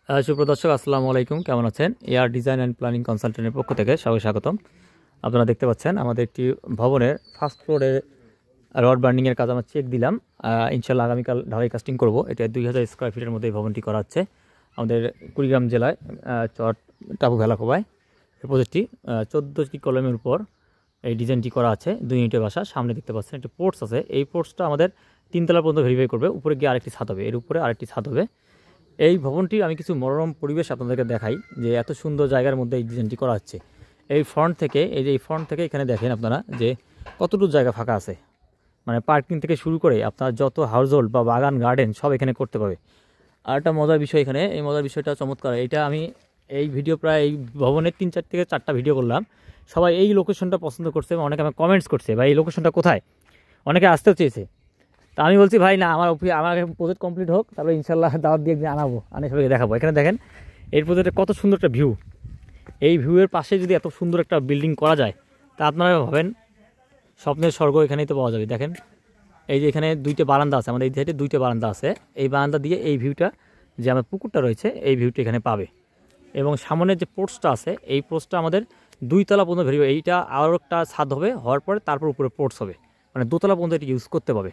সুপ্রদর্শক আসসালামু আলাইকুম, কেমন আছেন? এয়ার ডিজাইন অ্যান্ড প্ল্যানিং কনসালটেন্টের পক্ষ থেকে সবাই স্বাগতম। আপনারা দেখতে পাচ্ছেন আমাদের একটি ভবনের ফার্স্ট ফ্লোরে রড বার্নিংয়ের কাজ আমরা চেক দিলাম। ইনশাল্লাহ আগামীকাল ঢালাই কাস্টিং করব। এটা 2000 স্কোয়ার ফিটের মধ্যে এই ভবনটি করা হচ্ছে আমাদের কুড়িগ্রাম জেলায় চর টাপু ভেলাকোবায়। এই প্রজেক্টটি 14টি কলমের উপর এই ডিজাইনটি করা আছে। 2 ইউনিটের বাসা। সামনে দেখতে পাচ্ছেন একটা পোর্টস আছে। এই পোর্টসটা আমাদের 3 তলা পর্যন্ত ভেরিফাই করবে। উপরে গিয়ে আরেকটি ছাদ হবে, এর উপরে আরেকটি ছাদ হবে। এই ভবনটি আমি কিছু মনোরম পরিবেশ আপনাদেরকে দেখাই যে এত সুন্দর জায়গার মধ্যে এই ডিজাইনটি করা হচ্ছে। এই ফ্রন্ট থেকে এখানে দেখেন আপনারা যে কতটুকু জায়গা ফাঁকা আছে, মানে পার্কিং থেকে শুরু করে আপনার যত হাউস হোল্ড বা বাগান গার্ডেন সব এখানে করতে পারবে। আর একটা মজার বিষয় এখানে, এই মজার বিষয়টা চমৎকার। এইটা আমি এই ভিডিও প্রায় এই ভবনের 3 থেকে 4টা ভিডিও করলাম। সবাই এই লোকেশনটা পছন্দ করছে, অনেকে আমার কমেন্টস করছে ভাই এই লোকেশনটা কোথায়, অনেকে আসতেও চেয়েছে। তা আমি বলছি ভাই না, আমার প্রজেক্ট কমপ্লিট হোক, তারপরে ইনশাল্লাহ দাওয়াত দিয়ে আনাবো, আনে সবাইকে দেখাবো। এখানে দেখেন এই প্রজেক্টের কত সুন্দর একটা ভিউ। এই ভিউয়ের পাশে যদি এত সুন্দর একটা বিল্ডিং করা যায় তা আপনারা ভাবেন স্বপ্নের স্বর্গ এখানেই তো পাওয়া যাবে। দেখেন এই যে এখানে 2টে বারান্দা আছে, আমাদের এই সাইডে 2টে বারান্দা আছে। এই বারান্দা দিয়ে এই ভিউটা, যে আমার পুকুরটা রয়েছে এই ভিউটা এখানে পাবে। এবং সামনের যে পোর্টসটা আছে এই পোর্টসটা আমাদের 2 তলা পর্যন্ত ভেরিফাই। এইটা আরও একটা ছাদ হবে, হওয়ার পরে তারপর উপরে পোর্টস হবে, মানে 2 তলা পর্যন্ত এটি ইউজ করতে পারবে।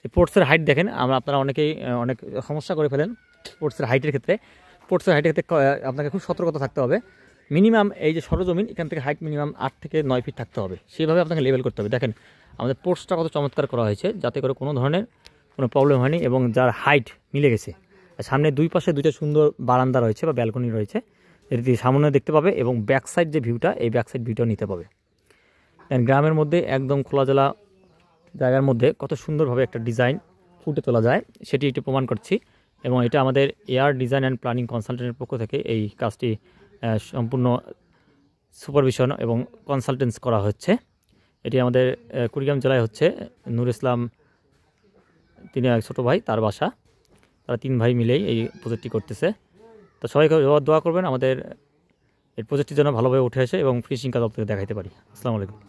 এই পোর্টসের হাইট দেখেন, আপনারা অনেকেই অনেক সমস্যা করে ফেলেন পোর্টসের হাইটের ক্ষেত্রে। পোর্টসের হাইটের ক্ষেত্রে আপনাকে খুব সতর্কতা থাকতে হবে। মিনিমাম এই যে সরজমিন এখান থেকে হাইট মিনিমাম 8 থেকে 9 ফিট থাকতে হবে, সেইভাবে আপনাকে লেভেল করতে হবে। দেখেন আমাদের পোর্টসটা কত চমৎকার করা হয়েছে, যাতে করে কোনো ধরনের কোনো প্রবলেম হয়নি এবং যার হাইট মিলে গেছে। সামনে 2 পাশে 2টা সুন্দর বারান্দা রয়েছে বা ব্যালকনি রয়েছে, যেটি সামনে দেখতে পাবে এবং ব্যাক সাইড যে ভিউটা, এই ব্যাক সাইড ভিউটাও নিতে পাবে। গ্রামের মধ্যে একদম খোলাজলা জায়গার মধ্যে কত সুন্দরভাবে একটা ডিজাইন ফুটে তোলা যায় সেটি একটু প্রমাণ করছি। এবং এটা আমাদের এয়ার ডিজাইন অ্যান্ড প্ল্যানিং কনসালটেন্টের পক্ষ থেকে এই কাজটি সম্পূর্ণ সুপারভিশন এবং কনসালটেন্স করা হচ্ছে। এটি আমাদের কুড়িগ্রাম জেলায় হচ্ছে নূর ইসলাম, তিনি এক ছোটো ভাই, তার বাসা। তারা 3 ভাই মিলেই এই প্রজেক্টটি করতেছে। তো সবাই দোয়া করবেন আমাদের এই প্রজেক্টটি যেন ভালোভাবে উঠে আসে এবং ফিনিশিং কাজ আপনাদের দেখাইতে পারি। আসসালামু আলাইকুম।